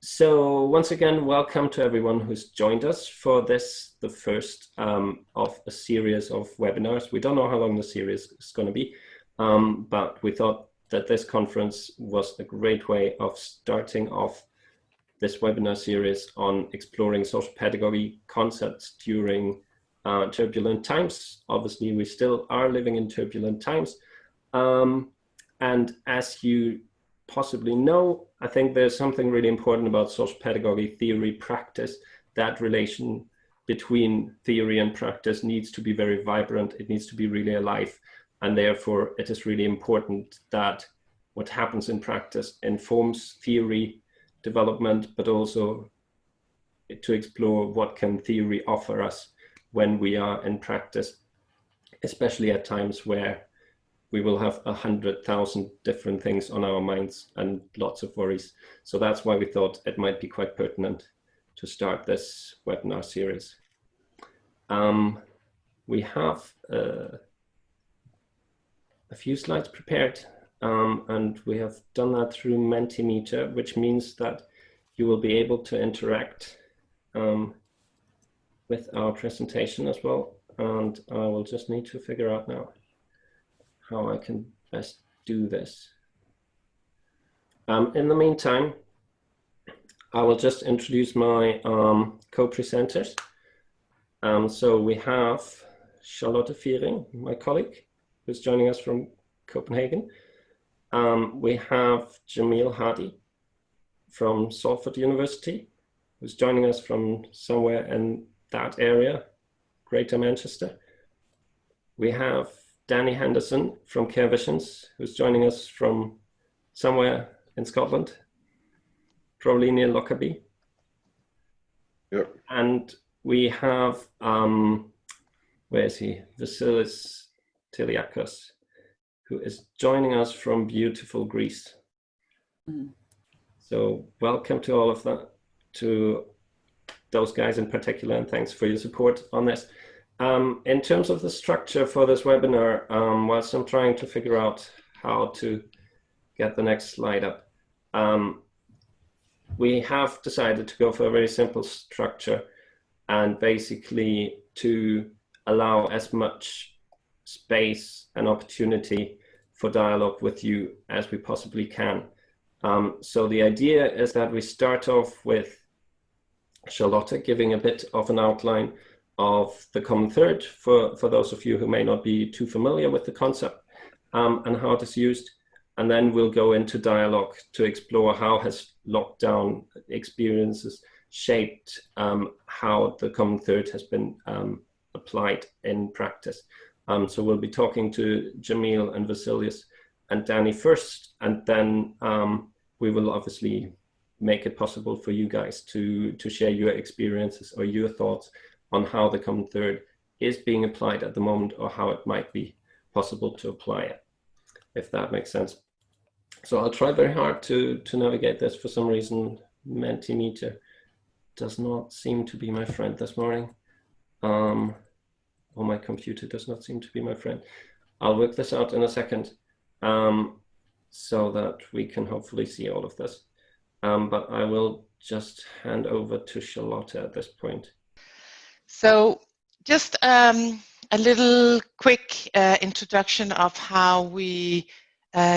So once again, welcome to everyone who's joined us for this, the first of a series of webinars. We don't know how long the series is going to be, but we thought that this conference was a great way of starting off this webinar series on exploring social pedagogy concepts during turbulent times. Obviously, we still are living in turbulent times. And as you possibly know, I think there's something really important about social pedagogy, theory, practice. That relation between theory and practice needs to be very vibrant. It needs to be really alive. And therefore, it is really important that what happens in practice informs theory development, but also to explore what can theory offer us when we are in practice, especially at times where we will have 100,000 different things on our minds and lots of worries. So that's why we thought it might be quite pertinent to start this webinar series. We have a few slides prepared, and we have done that through Mentimeter, which means that you will be able to interact with our presentation as well. And I will just need to figure out now how I can best do this. In the meantime, I will just introduce my co-presenters. So we have Charlotte Viering, my colleague, who's joining us from Copenhagen. We have Jameel Hadi from Salford University, who's joining us from somewhere in that area, Greater Manchester. We have Danny Henderson from Care Visions, who's joining us from somewhere in Scotland, probably near Lockerbie. Yep. And we have, where is he? Vasileios Tiliakos, who is joining us from beautiful Greece. So welcome to all of that, to those guys in particular, and thanks for your support on this. In terms of the structure for this webinar, whilst I'm trying to figure out how to get the next slide up, we have decided to go for a very simple structure and basically to allow as much space and opportunity for dialogue with you as we possibly can. So the idea is that we start off with Charlotte giving a bit of an outline of the common third for those of you who may not be too familiar with the concept and how it is used. And then we'll go into dialogue to explore how has lockdown experiences shaped how the common third has been applied in practice. So we'll be talking to Jameel and Vasileios and Danny first, and then we will obviously make it possible for you guys to share your experiences or your thoughts on how the common third is being applied at the moment, or how it might be possible to apply it, if that makes sense. So I'll try very hard to navigate this. For some reason, Mentimeter does not seem to be my friend this morning. Or my computer does not seem to be my friend. I'll work this out in a second so that we can hopefully see all of this. But I will just hand over to Charlotte at this point. So just a little quick introduction of how we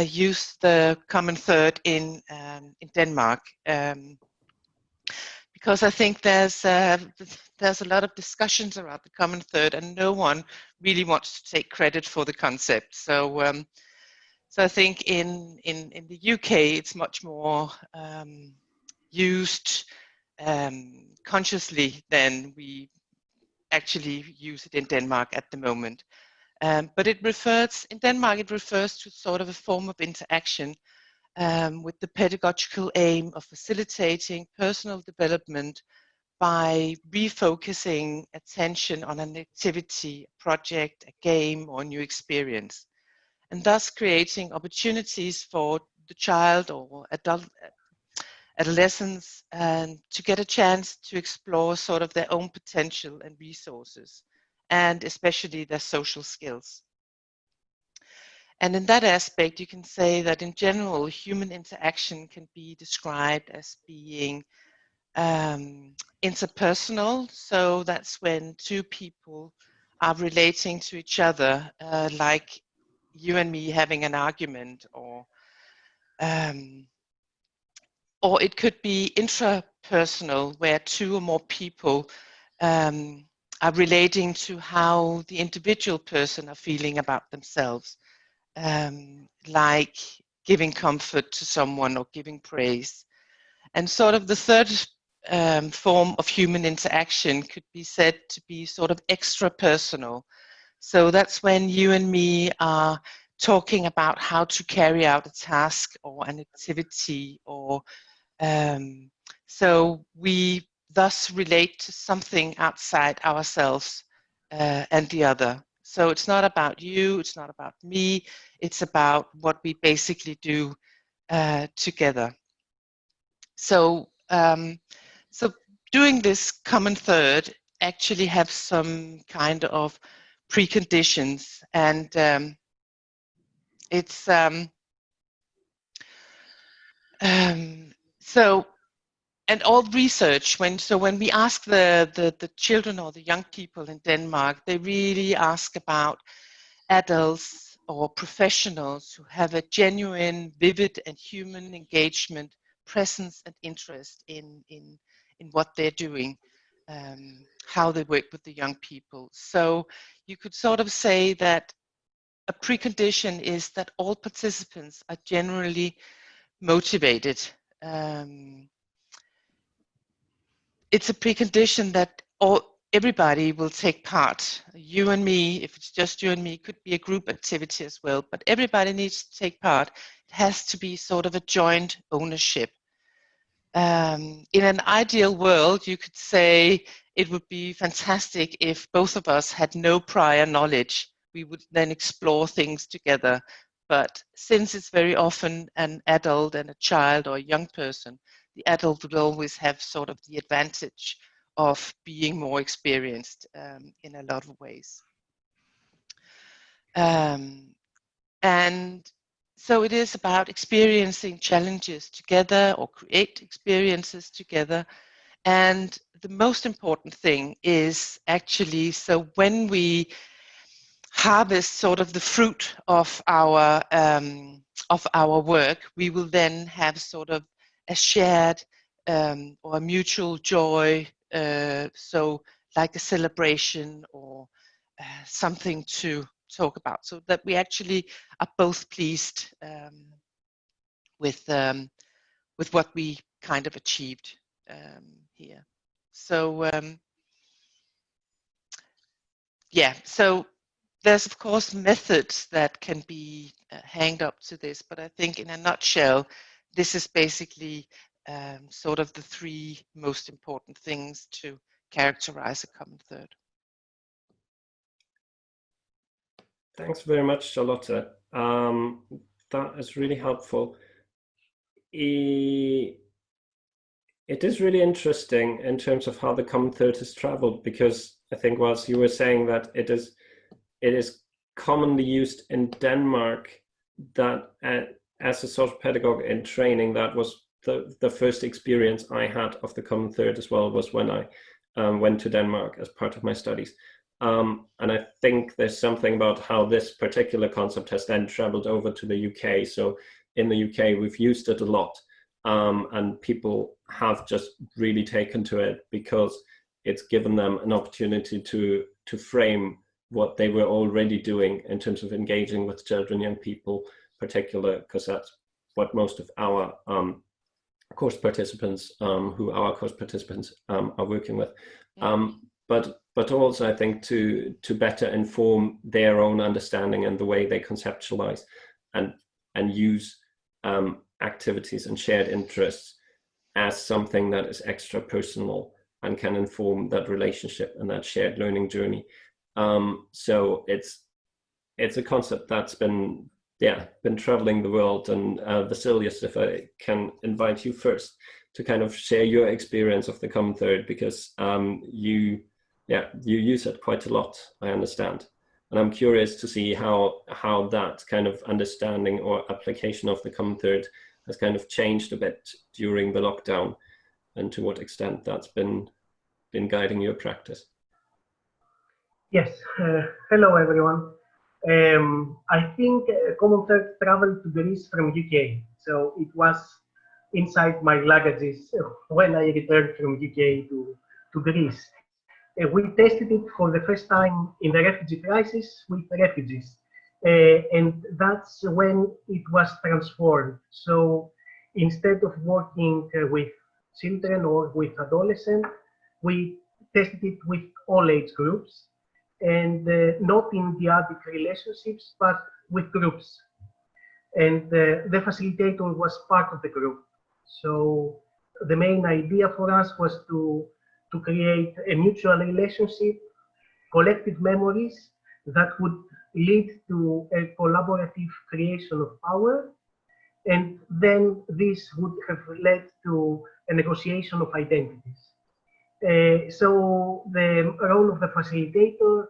use the common third in Denmark, because I think there's a lot of discussions around the common third, and no one really wants to take credit for the concept. So so I think in the UK it's much more used consciously than we actually use it in Denmark at the moment. But it refers, in Denmark, it refers to sort of a form of interaction with the pedagogical aim of facilitating personal development by refocusing attention on an activity, a project, a game, or a new experience, and thus creating opportunities for the child or adolescents to get a chance to explore sort of their own potential and resources, and especially their social skills. And in that aspect, you can say that in general, human interaction can be described as being interpersonal. So that's when two people are relating to each other, like you and me having an argument, or it could be intrapersonal, where two or more people are relating to how the individual person are feeling about themselves, like giving comfort to someone or giving praise. And sort of the third form of human interaction could be said to be sort of extra-personal. So that's when you and me are talking about how to carry out a task or an activity, or so we thus relate to something outside ourselves and the other. So it's not about you, it's not about me, it's about what we basically do together. So, so doing this common third actually have some kind of preconditions, and it's so, and all research, when we ask the children or the young people in Denmark, they really ask about adults or professionals who have a genuine, vivid and human engagement, presence and interest in what they're doing, how they work with the young people. So you could sort of say that a precondition is that all participants are generally motivated. It's a precondition that everybody will take part. You and me, if it's just you and me, it could be a group activity as well, but everybody needs to take part. It has to be sort of a joint ownership. In an ideal world, you could say it would be fantastic if both of us had no prior knowledge. We would then explore things together. But since it's very often an adult and a child or a young person, the adult would always have sort of the advantage of being more experienced in a lot of ways. And so it is about experiencing challenges together or create experiences together. And the most important thing is actually, so when we harvest sort of the fruit of our work, we will then have sort of a shared or a mutual joy, so like a celebration or something to talk about, so that we actually are both pleased with what we kind of achieved here. So yeah, so there's of course methods that can be hanged up to this, but I think in a nutshell, this is basically sort of the three most important things to characterize a common third. Thanks very much, Charlotte. That is really helpful. It is really interesting in terms of how the common third has traveled, because I think whilst you were saying that it is commonly used in Denmark, that as a social pedagogue in training, that was the first experience I had of the common third as well, was when I went to Denmark as part of my studies. And I think there's something about how this particular concept has then traveled over to the UK. So in the UK, we've used it a lot, and people have just really taken to it because it's given them an opportunity to frame what they were already doing in terms of engaging with children, young people, particular, because that's what most of our course participants, are working with. But also, I think to better inform their own understanding and the way they conceptualize and use activities and shared interests as something that is extra personal and can inform that relationship and that shared learning journey. So it's a concept that's been traveling the world. And Vasileios, if I can invite you first to kind of share your experience of the common third, because you use it quite a lot, I understand. And I'm curious to see how that kind of understanding or application of the common thread has kind of changed a bit during the lockdown, and to what extent that's been guiding your practice. Yes, hello everyone. I think Common Thread traveled to Greece from UK, so it was inside my luggages when I returned from UK to Greece. We tested it for the first time in the refugee crisis with refugees, and that's when it was transformed. So instead of working with children or with adolescents, we tested it with all age groups, and not in dyadic relationships, but with groups. And the facilitator was part of the group. So the main idea for us was to create a mutual relationship, collective memories that would lead to a collaborative creation of power. And then this would have led to a negotiation of identities. So the role of the facilitator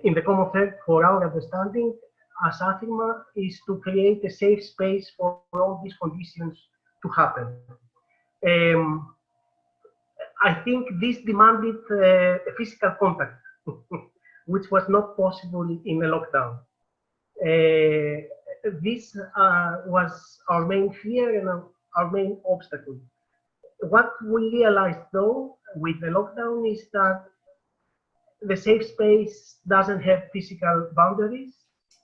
in the common thread, for our understanding as AFIRMA, is to create a safe space for all these conditions to happen. I think this demanded a physical contact, which was not possible in a lockdown. This was our main fear and our main obstacle. What we realized though with the lockdown is that the safe space doesn't have physical boundaries.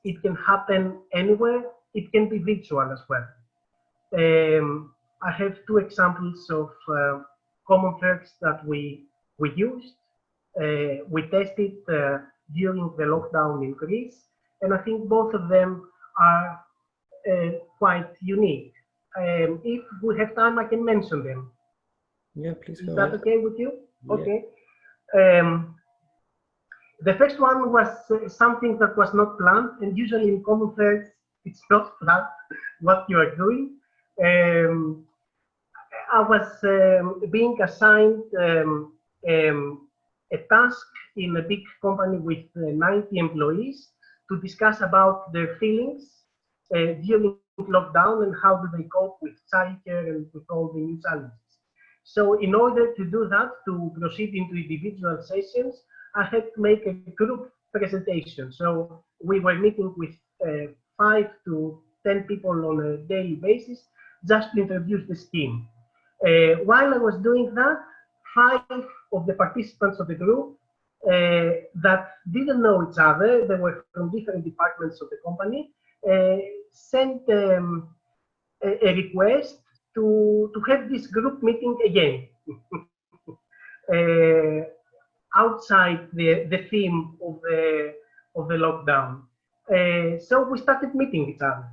It can happen anywhere. It can be virtual as well. I have two examples of common threads that we used. We tested during the lockdown in Greece, and I think both of them are quite unique. If we have time, I can mention them. Yeah, please go Is that ahead. okay with you? Yeah. Okay. The first one was something that was not planned, and usually in common threads, it's not planned what you are doing. I was being assigned a task in a big company with 90 employees to discuss about their feelings during lockdown and how do they cope with childcare and with all the new challenges. So in order to do that, to proceed into individual sessions, I had to make a group presentation. So we were meeting with 5 to 10 people on a daily basis just to introduce the scheme. While I was doing that, 5 of the participants of the group that didn't know each other, they were from different departments of the company, sent a request to have this group meeting again. Outside the theme of the lockdown. So we started meeting each other.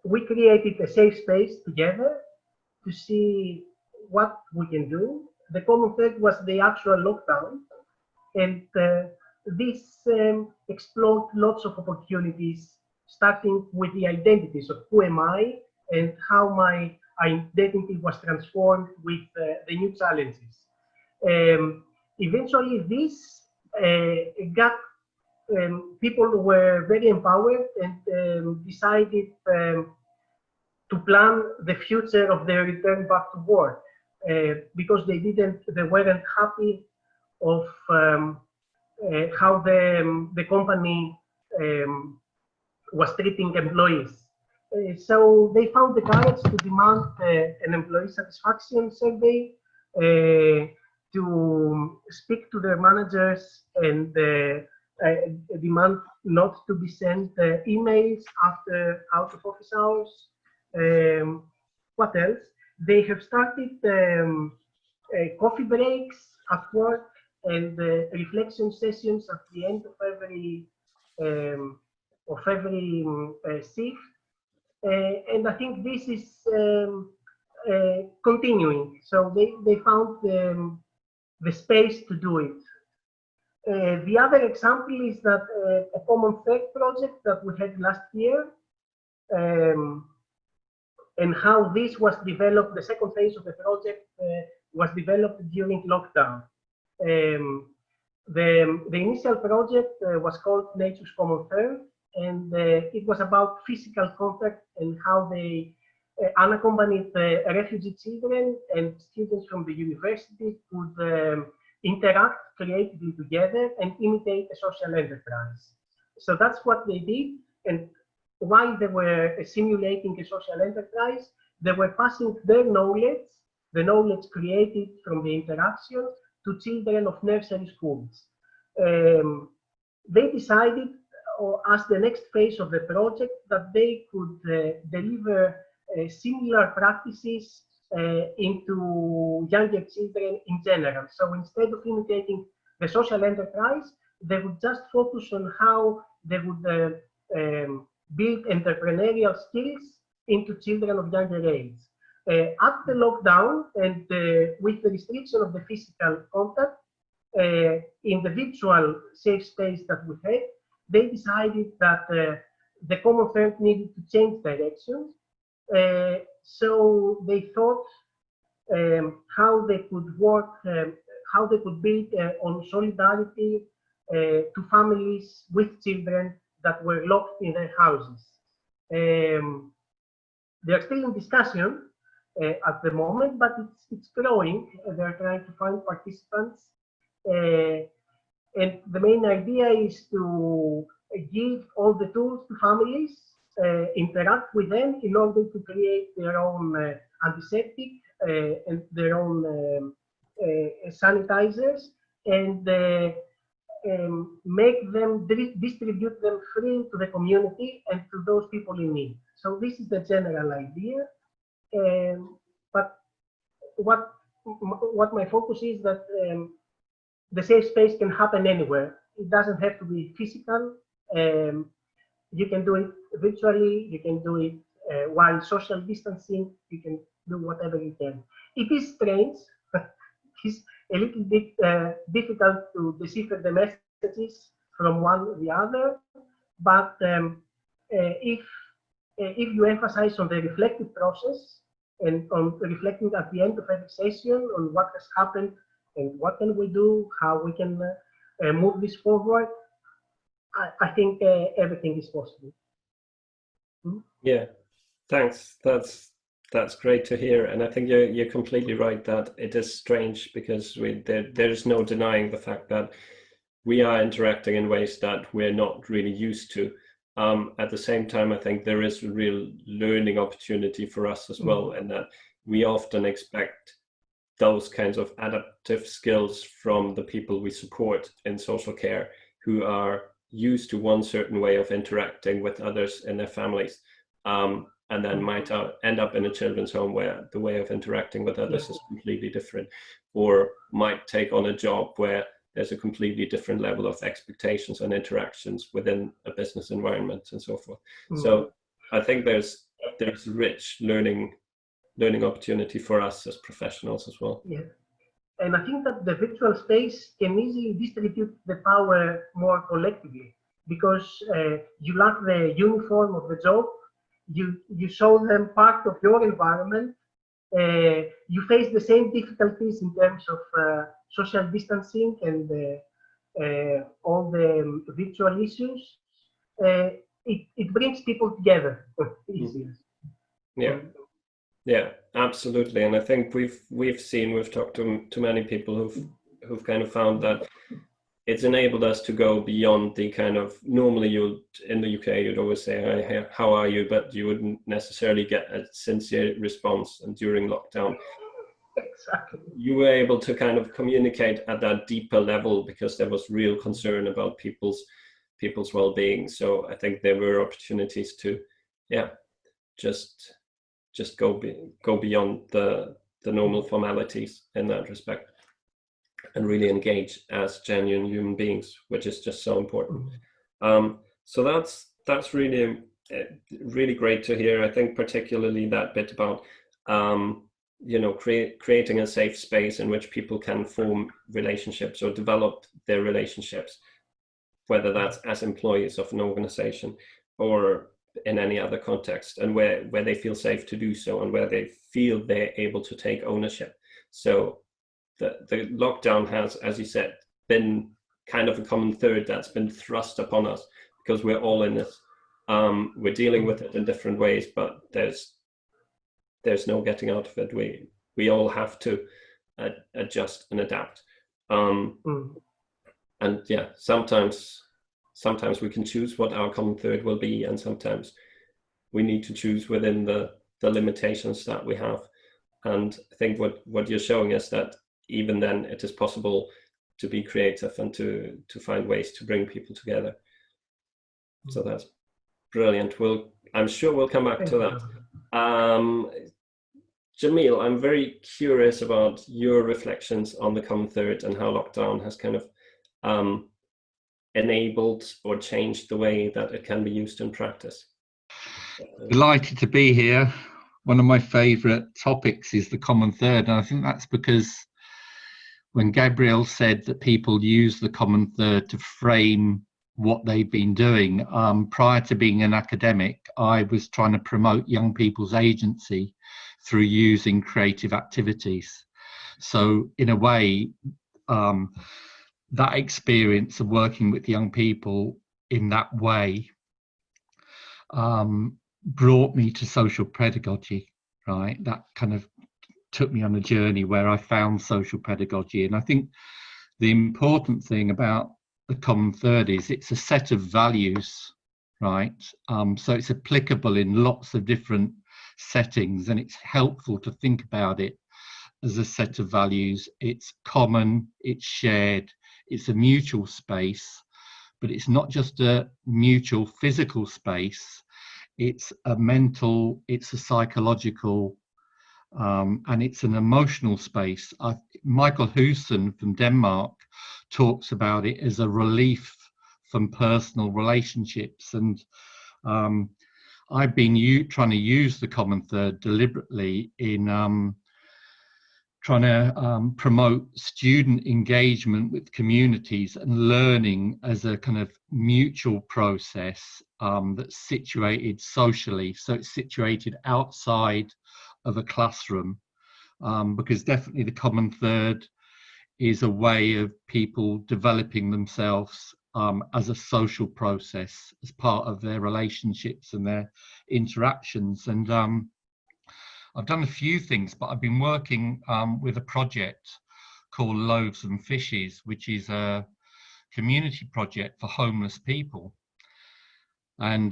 We created a safe space together to see what we can do. The common thread was the actual lockdown, and this explored lots of opportunities, starting with the identities of who am I and how my identity was transformed with the new challenges. Eventually, this got people who were very empowered and decided to plan the future of their return back to work because they weren't happy of how the company was treating employees. So they found the courage to demand an employee satisfaction survey, to speak to their managers and demand not to be sent emails after out of office hours. What else? They have started coffee breaks at work and reflection sessions at the end of every shift. And I think this is continuing. So they found the space to do it. The other example is that a common thread project that we had last year, and how this was developed, the second phase of the project was developed during lockdown. The initial project was called Nature's Common Third, and it was about physical contact and how they unaccompanied refugee children and students from the university could interact creatively together and imitate a social enterprise. So that's what they did. And while they were simulating a social enterprise, they were passing their knowledge, the knowledge created from the interaction, to children of nursery schools. They decided, as the next phase of the project, that they could deliver similar practices into younger children in general. So instead of imitating the social enterprise, they would just focus on how they would build entrepreneurial skills into children of younger age. At the lockdown and with the restriction of the physical contact, in the virtual safe space that we had, they decided that the Common Third needed to change direction. So they thought how they could work, how they could build on solidarity to families with children that were locked in their houses. They are still in discussion at the moment, but it's growing. They're trying to find participants. And the main idea is to give all the tools to families, interact with them in order to create their own antiseptic and their own sanitizers, and make them distribute them free to the community and to those people in need. So this is the general idea. But what my focus is that the safe space can happen anywhere. It doesn't have to be physical. You can do it virtually. You can do it while social distancing. You can do whatever you can. It is strange. It's a little bit difficult to decipher the messages from one or the other. But if you emphasize on the reflective process and on reflecting at the end of every session on what has happened and what can we do, how we can move this forward, I think everything is possible. Yeah, thanks. That's great to hear, and I think you're completely right that it is strange because there's no denying the fact that we are interacting in ways that we're not really used to. At the same time, I think there is a real learning opportunity for us as well, and that we often expect those kinds of adaptive skills from the people we support in social care, who are used to one certain way of interacting with others in their families, and then might end up in a children's home where the way of interacting with others is completely different, or might take on a job where there's a completely different level of expectations and interactions within a business environment and so forth. So I think there's rich learning opportunity for us as professionals as well. Yeah, and I think that the virtual space can easily distribute the power more collectively, because you lack the uniform of the job. You show them part of your environment. You face the same difficulties in terms of social distancing and all the virtual issues. It brings people together easier. Yeah, absolutely. And I think we've talked to many people who've kind of found that it's enabled us to go beyond the kind of, normally in the UK you'd always say, "Hey, how are you?" but you wouldn't necessarily get a sincere response. And during lockdown, Exactly, you were able to kind of communicate at that deeper level because there was real concern about people's well-being. So I think there were opportunities to, just go beyond the normal formalities in that respect, and really engage as genuine human beings, which is just so important. So that's really great to hear. I think particularly that bit about creating a safe space in which people can form relationships or develop their relationships, whether that's as employees of an organization or in any other context, and where they feel safe to do so, and where they feel they're able to take ownership. So the lockdown has, as you said, been kind of a common third that's been thrust upon us because we're all in this. We're dealing with it in different ways, but there's no getting out of it. We all have to adjust and adapt. And yeah, sometimes we can choose what our common third will be, and sometimes we need to choose within the limitations that we have. And I think what you're showing is that even then it is possible to be creative and to find ways to bring people together. So that's brilliant. I'm sure we'll come back to that. Jameel, I'm very curious about your reflections on the common third and how lockdown has kind of enabled or changed the way that it can be used in practice. Delighted to be here. One of my favourite topics is the common third, and I think that's because when Gabriel said that people use the common third to frame what they've been doing, prior to being an academic, I was trying to promote young people's agency through using creative activities. So in a way, that experience of working with young people in that way brought me to social pedagogy, right? That kind of took me on a journey where I found social pedagogy. And I think the important thing about the common third is it's a set of values, right? So it's applicable in lots of different settings, and it's helpful to think about it as a set of values. It's common, it's shared, it's a mutual space, but it's not just a mutual physical space. It's a mental, it's a psychological, and it's an emotional space. Michael Husen from Denmark talks about it as a relief from personal relationships. And I've been trying to use the common third deliberately in trying to promote student engagement with communities and learning as a kind of mutual process that's situated socially. So it's situated outside of a classroom, because definitely the common third is a way of people developing themselves as a social process, as part of their relationships and their interactions. And I've done a few things, but I've been working with a project called Loaves and Fishes, which is a community project for homeless people, and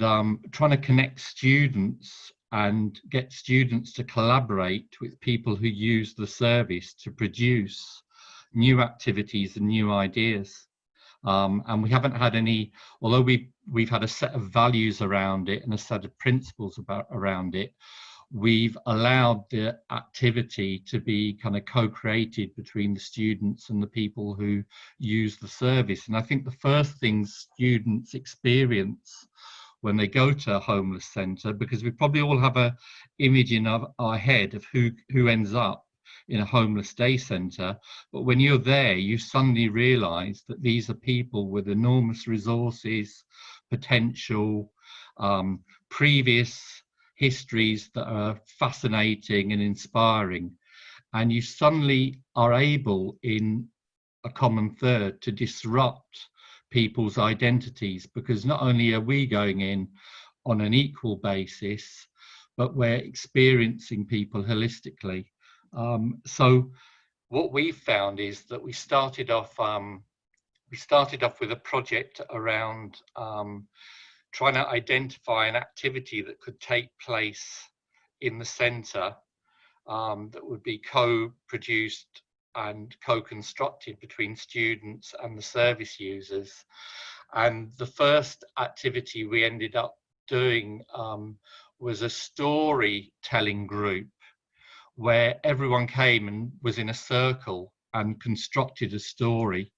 trying to connect students and get students to collaborate with people who use the service to produce new activities and new ideas. And we haven't had any, although we've had a set of values around it and a set of principles around it, we've allowed the activity to be kind of co-created between the students and the people who use the service. And I think the first thing students experience when they go to a homeless centre, because we probably all have a image in our head of who ends up in a homeless day centre, but when you're there, you suddenly realise that these are people with enormous resources, potential, previous histories that are fascinating and inspiring, and you suddenly are able in a common third to disrupt people's identities, because not only are we going in on an equal basis, but we're experiencing people holistically. So what we found is that we started off with a project around trying to identify an activity that could take place in the centre that would be co-produced and co-constructed between students and the service users. And the first activity we ended up doing was a storytelling group where everyone came and was in a circle and constructed a story.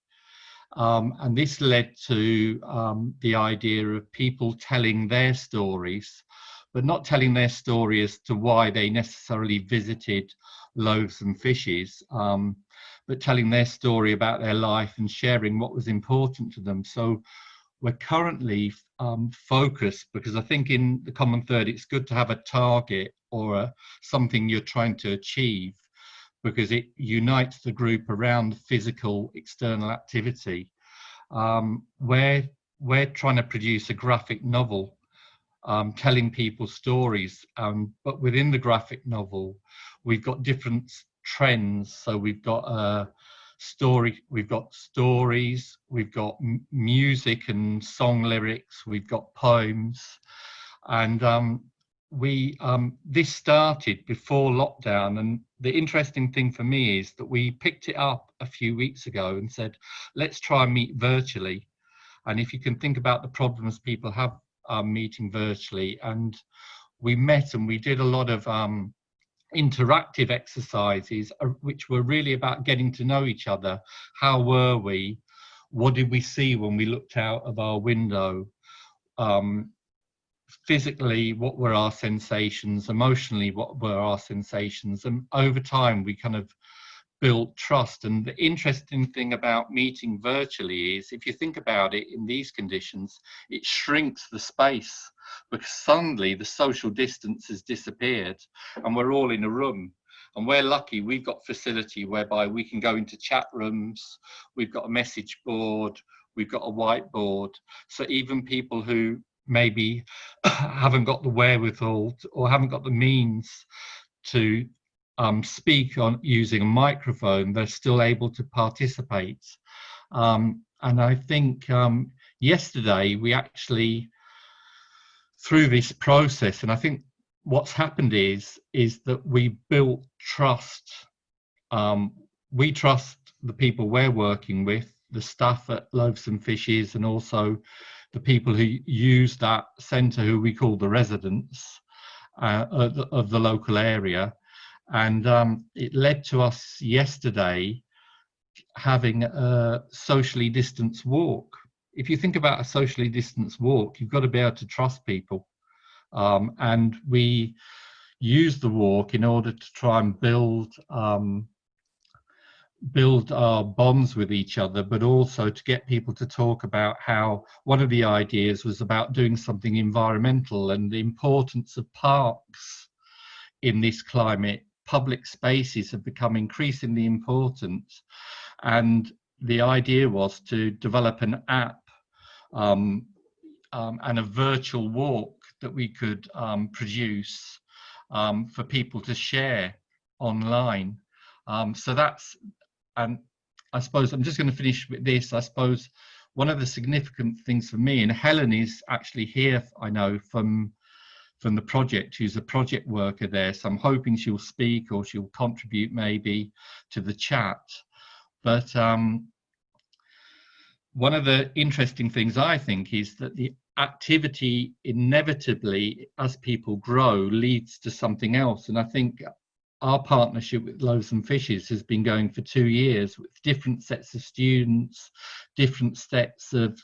And this led to the idea of people telling their stories, but not telling their story as to why they necessarily visited Loaves and Fishes, but telling their story about their life and sharing what was important to them. So we're currently focused, because I think in the common third, it's good to have a target or something you're trying to achieve, because it unites the group around the physical external activity. we're trying to produce a graphic novel telling people stories, but within the graphic novel we've got different trends. So we've got stories, we've got music and song lyrics, we've got poems, and this started before lockdown. And the interesting thing for me is that we picked it up a few weeks ago and said, let's try and meet virtually. And if you can think about the problems people have meeting virtually, and we met and we did a lot of interactive exercises which were really about getting to know each other. How were we? What did we see when we looked out of our window? Physically, what were our sensations? Emotionally, what were our sensations? And over time we kind of built trust. And the interesting thing about meeting virtually is, if you think about it, in these conditions it shrinks the space, because suddenly the social distance has disappeared and we're all in a room. And we're lucky, we've got facility whereby we can go into chat rooms, we've got a message board, we've got a whiteboard. So even people who maybe haven't got the wherewithal or haven't got the means to speak on using a microphone, they're still able to participate. And I think yesterday we actually, through this process, and I think what's happened is that we built trust. We trust the people we're working with, the staff at Loaves and Fishes, and also the people who use that centre, who we call the residents of the local area. And it led to us yesterday having a socially distanced walk. If you think about a socially distanced walk, you've got to be able to trust people. And we use the walk in order to try and build our bonds with each other, but also to get people to talk about how one of the ideas was about doing something environmental and the importance of parks in this climate. Public spaces have become increasingly important, and the idea was to develop an app and a virtual walk that we could produce for people to share online. So that's, and I suppose I'm just going to finish with this. I suppose one of the significant things for me, and Helen is actually here, I know, from the project, who's a project worker there, so I'm hoping she'll speak or she'll contribute maybe to the chat. But one of the interesting things I think is that the activity inevitably, as people grow, leads to something else. And I think our partnership with Loaves and Fishes has been going for 2 years, with different sets of students, different sets of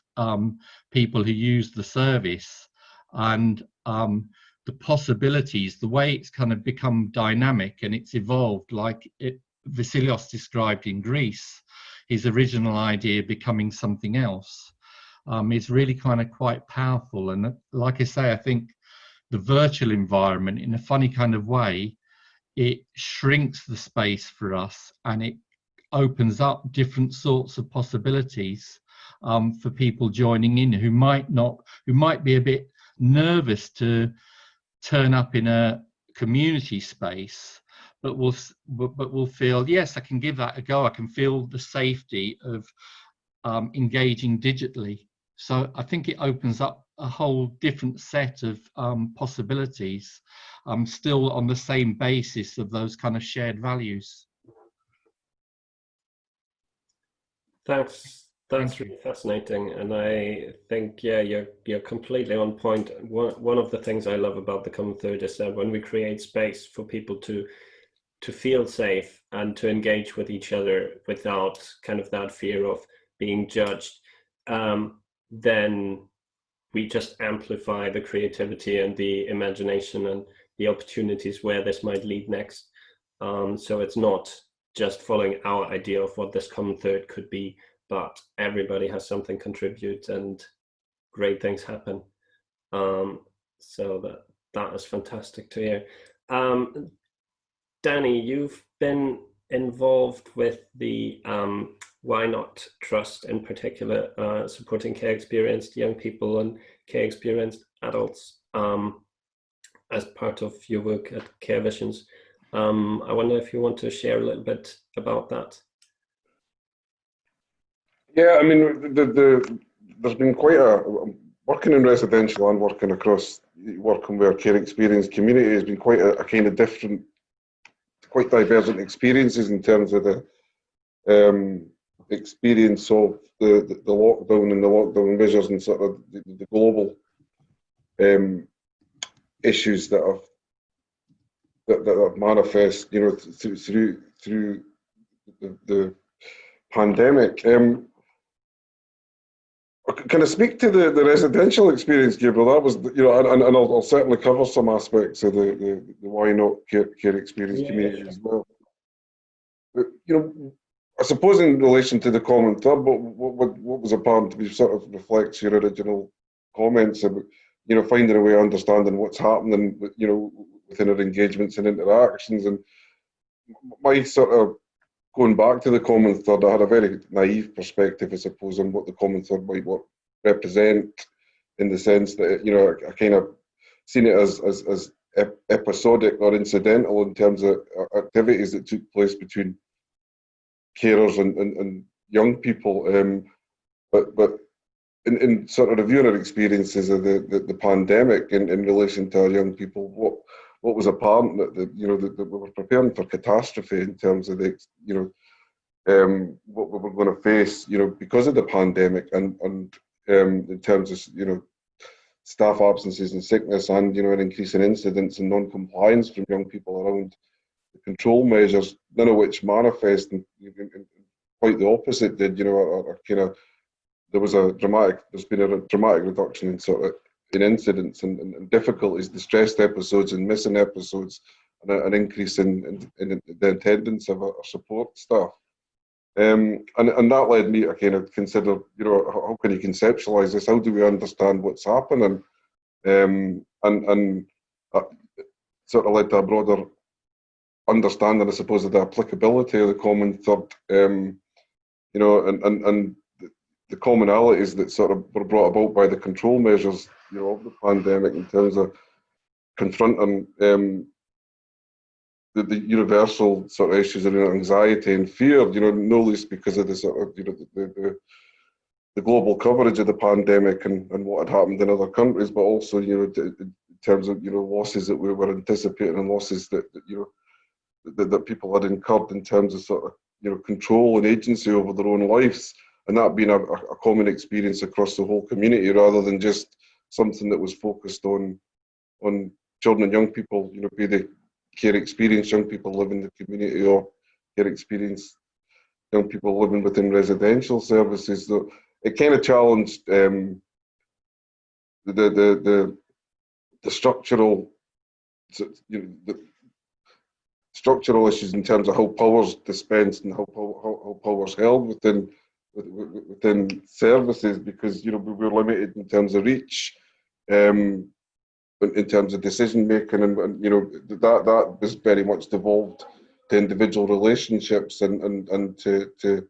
people who use the service, and the possibilities, the way it's kind of become dynamic and it's evolved, like Vasileios described in Greece, his original idea becoming something else. It's really kind of quite powerful. And like I say, I think the virtual environment, in a funny kind of way, it shrinks the space for us and it opens up different sorts of possibilities for people joining in who might be a bit nervous to turn up in a community space, but will feel, yes, I can give that a go. I can feel the safety of engaging digitally. So I think it opens up a whole different set of possibilities, still on the same basis of those kind of shared values. Thanks. That's really fascinating, and I think, yeah, you're completely on point. One of the things I love about the Common Third is that when we create space for people to feel safe and to engage with each other without kind of that fear of being judged, then we just amplify the creativity and the imagination and the opportunities where this might lead next. So it's not just following our idea of what this Common Third could be, but everybody has something contribute and great things happen. So that is fantastic to hear. Danny, you've been involved with the why not trust, in particular, supporting care experienced young people and care experienced adults as part of your work at Care Visions. I wonder if you want to share a little bit about that. Yeah, I mean, there's been quite a, working in residential and working with care experienced community has been quite a kind of different, quite divergent experiences in terms of the experience of the lockdown and the lockdown measures and sort of the global issues that have manifest, you know, through the pandemic. Can I speak to the residential experience, Gabriel? That was, you know, and I'll certainly cover some aspects of the why not care experience community as well. But, you know, I suppose in relation to the common thread, what was apparent to me sort of reflects your original comments about, you know, finding a way of understanding what's happening, you know, within our engagements and interactions. And my sort of going back to the common thread, I had a very naive perspective, I suppose, on what the common thread might represent, in the sense that, you know, I kind of seen it as episodic or incidental in terms of activities that took place between carers and young people. But in sort of reviewing our experiences of the pandemic in relation to our young people, what was apparent that you know that we were preparing for catastrophe in terms of the, you know, what we were going to face, you know, because of the pandemic, and in terms of, you know, staff absences and sickness, and, you know, an increase in incidents and non-compliance from young people around the control measures, none of which manifest in quite the opposite did, you know, or kind of, there's been a dramatic reduction in sort of in incidents and difficulties, distressed episodes and missing episodes, and an increase in the attendance of our support staff. And that led me to kind of consider, you know, how can you conceptualise this? How do we understand what's happening? And sort of led to a broader understanding, I suppose, of the applicability of the common thread, you know, and the commonalities that sort of were brought about by the control measures, you know, of the pandemic, in terms of confronting the universal sort of issues around anxiety and fear, you know, no least because of the sort of, you know, the global coverage of the pandemic and what had happened in other countries, but also, you know, in terms of, you know, losses that we were anticipating and losses that you know, that people had incurred in terms of sort of, you know, control and agency over their own lives. And that being a common experience across the whole community, rather than just something that was focused on children and young people, you know, be they care experienced young people living in the community or care experienced young people living within residential services. So it kind of challenged the structural, you know, the structural issues in terms of how power's dispensed and how power's held within services, because, you know, we were limited in terms of reach, in terms of decision making, and you know, that was very much devolved to individual relationships and to you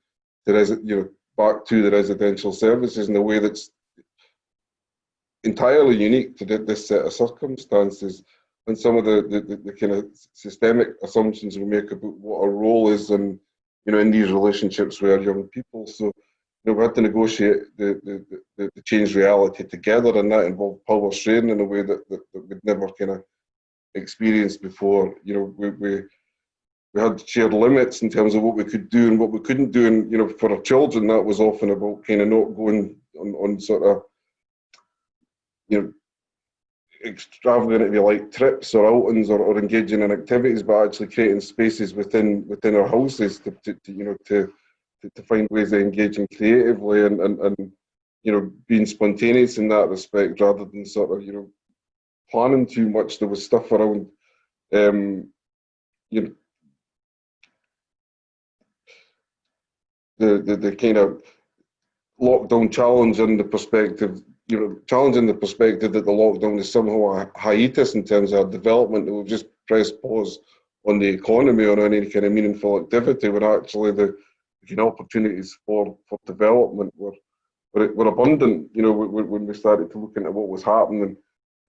know, back to the residential services in a way that's entirely unique to this set of circumstances, and some of the kind of systemic assumptions we make about what our role is, and, you know, in these relationships with our young people. So, you know, we had to negotiate the changed reality together, and that involved power sharing in a way that we'd never kind of experienced before. You know, we had shared limits in terms of what we could do and what we couldn't do, and, you know, for our children, that was often about kind of not going on sort of, you know, extravagant, if you like, trips or outings or engaging in activities, but actually creating spaces within our houses to you know, to find ways of engaging creatively and you know, being spontaneous in that respect, rather than sort of, you know, planning too much. There was stuff around, you know, the kind of lockdown challenge and the perspective, you know, challenging the perspective that the lockdown is somehow a hiatus in terms of our development, that we've just pressed pause on the economy or any kind of meaningful activity, when actually the opportunities for development were abundant. When we started to look into what was happening,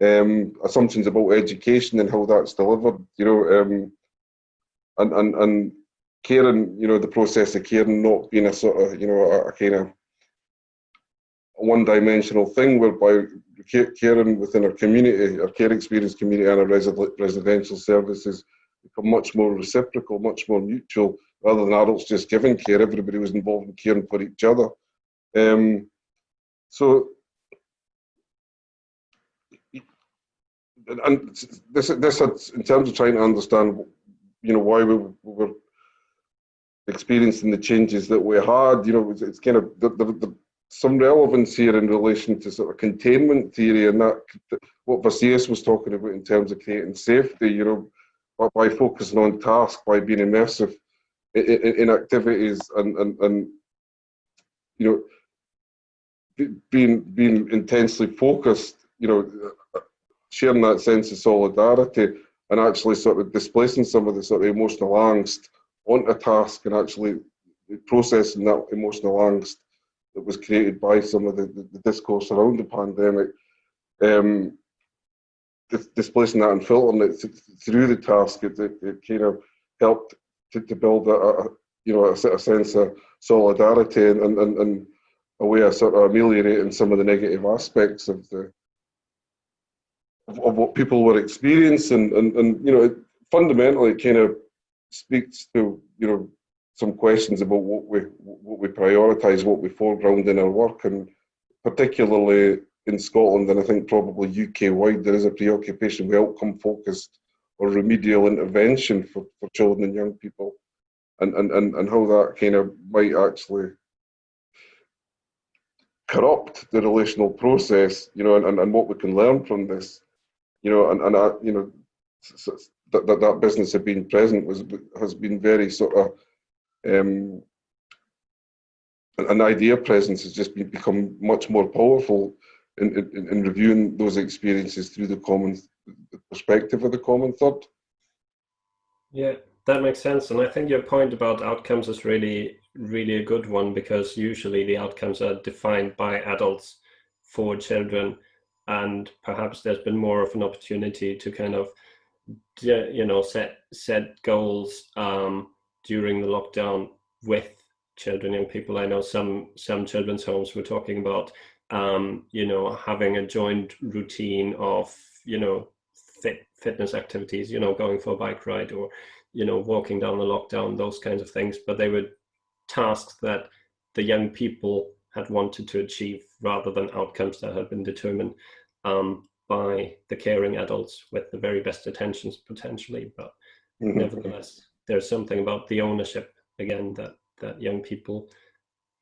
assumptions about education and how that's delivered. And caring, the process of caring not being a sort of, a kind of one-dimensional thing, whereby caring within our community, our care experience community and our residential services become much more reciprocal, much more mutual, rather than adults just giving care. Everybody was involved in caring for each other. So, and this in terms of trying to understand, why we were experiencing the changes that we had, it's kind of some relevance here in relation to sort of containment theory, and that what Vasileios was talking about in terms of creating safety, by focusing on task, by being immersive in activities, and being intensely focused, sharing that sense of solidarity, and actually sort of displacing some of the sort of emotional angst onto task, and actually processing that emotional angst that was created by some of the discourse around the pandemic, displacing that and filtering it through the task. It kind of helped to build a sense of solidarity and a way of sort of ameliorating some of the negative aspects of what people were experiencing, and fundamentally it kind of speaks to some questions about what we prioritise, what we foreground in our work, and particularly in Scotland, and I think probably UK-wide, there is a preoccupation with outcome-focused or remedial intervention for children and young people, and how that kind of might actually corrupt the relational process, and what we can learn from this, that business of being present has been very sort of an idea presence has just become much more powerful in reviewing those experiences through the perspective of the common third. Yeah, that makes sense. And I think your point about outcomes is really, really a good one, because usually the outcomes are defined by adults for children, and perhaps there's been more of an opportunity to kind of, set goals during the lockdown with children, young people. I know some children's homes were talking about, having a joint routine of, fitness activities, going for a bike ride, or, walking down the lockdown, those kinds of things. But they were tasks that the young people had wanted to achieve, rather than outcomes that had been determined by the caring adults with the very best intentions, potentially. But nevertheless, there's something about the ownership, again, that young people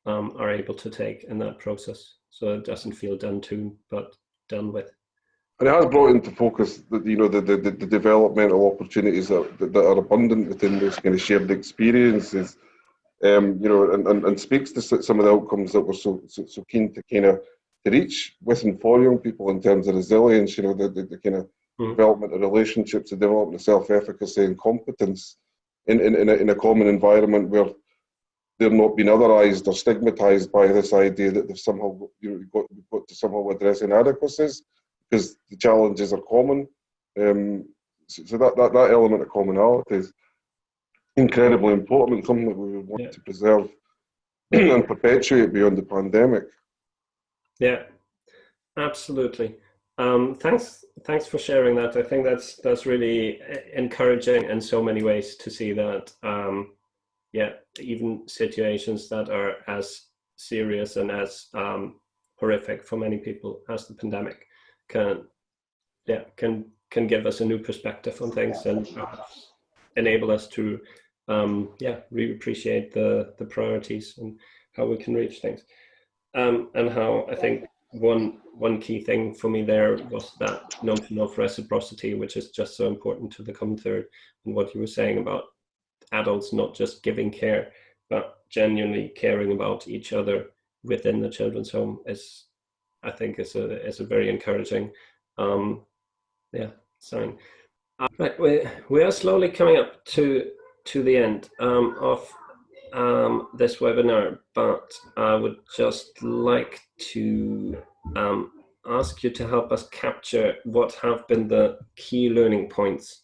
are able to take in that process. So it doesn't feel done to, but done with. And it has brought into focus the developmental opportunities that are abundant within those kind of shared experiences, and speaks to some of the outcomes that we're so keen to kind of to reach with and for young people in terms of resilience, the kind of development of relationships, the development of self-efficacy and competence in a common environment where they're not being otherized or stigmatized by this idea that they've somehow, we've got to somehow address inadequacies, because the challenges are common. So that element of commonality is incredibly important, something that we would want to preserve and perpetuate beyond the pandemic. Yeah, absolutely. Thanks for sharing that. I think that's really encouraging in so many ways to see that. Even situations that are as serious and as horrific for many people as the pandemic can give us a new perspective on things, and perhaps enable us to really appreciate the priorities and how we can reach things. And how I think one key thing for me there was that notion of reciprocity, which is just so important to the common third, and what you were saying about adults not just giving care, but genuinely caring about each other within the children's home is a very encouraging sign. Right, we are slowly coming up to the end of this webinar, but I would just like to ask you to help us capture what have been the key learning points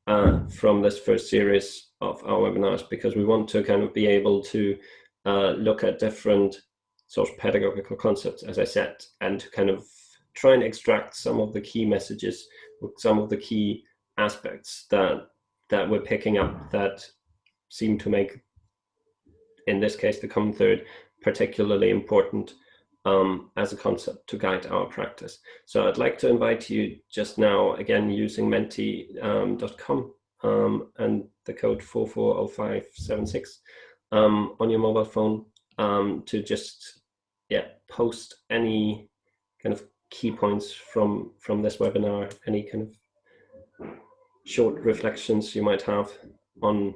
from this first series of our webinars, because we want to kind of be able to look at different social pedagogical concepts, as I said, and to kind of try and extract some of the key messages, some of the key aspects that we're picking up that seem to make, in this case, the common third particularly important as a concept to guide our practice. So I'd like to invite you just now, again, using menti.com and the code 440576 on your mobile phone to just post any kind of key points from this webinar, any kind of short reflections you might have on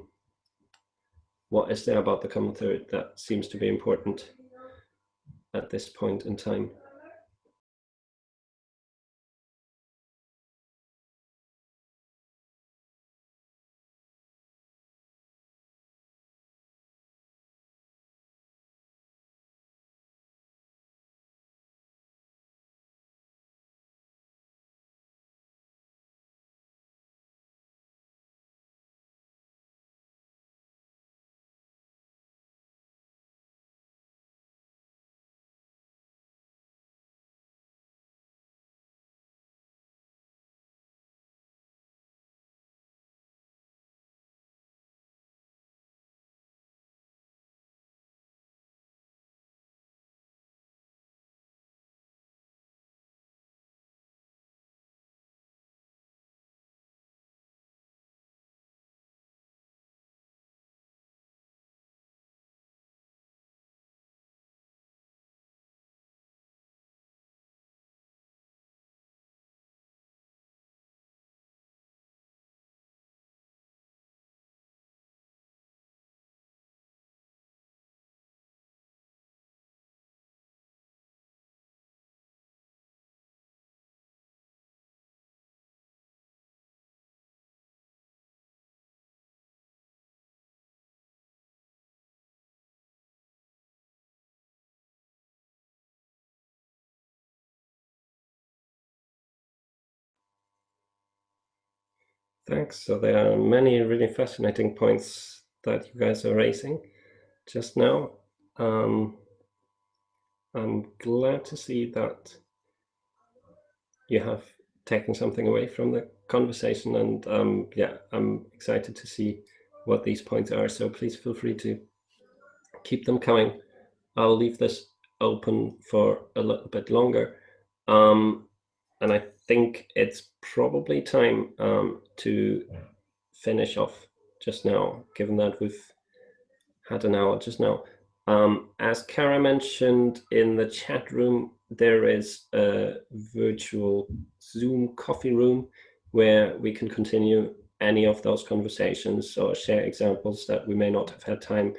what is there about the common third that seems to be important at this point in time. Thanks. So there are many really fascinating points that you guys are raising just now. I'm glad to see that you have taken something away from the conversation, and I'm excited to see what these points are. So please feel free to keep them coming. I'll leave this open for a little bit longer. And I think it's probably time to finish off just now, given that we've had an hour just now. As Kara mentioned in the chat room, there is a virtual Zoom coffee room where we can continue any of those conversations or share examples that we may not have had time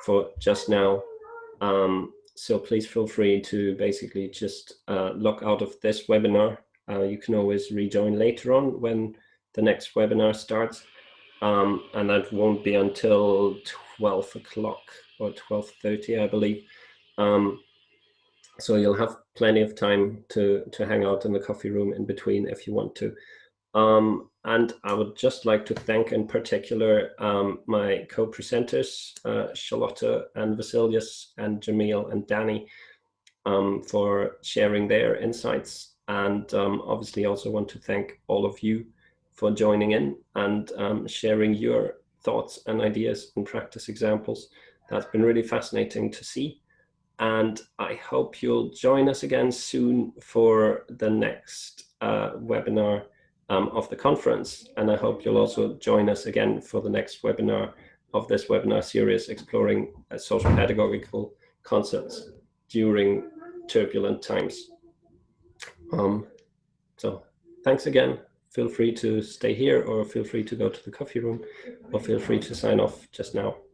for just now. So please feel free to basically just log out of this webinar. You can always rejoin later on when the next webinar starts. And that won't be until 12 o'clock or 12:30, I believe. So you'll have plenty of time to hang out in the coffee room in between if you want to. And I would just like to thank in particular my co-presenters, Charlotte and Vasileios and Jameel and Danny, for sharing their insights. And obviously also want to thank all of you for joining in and sharing your thoughts and ideas and practice examples. That's been really fascinating to see. And I hope you'll join us again soon for the next webinar of the conference. And I hope you'll also join us again for the next webinar of this webinar series exploring social pedagogical concepts during turbulent times. So thanks again. Feel free to stay here, or feel free to go to the coffee room, or feel free to sign off just now.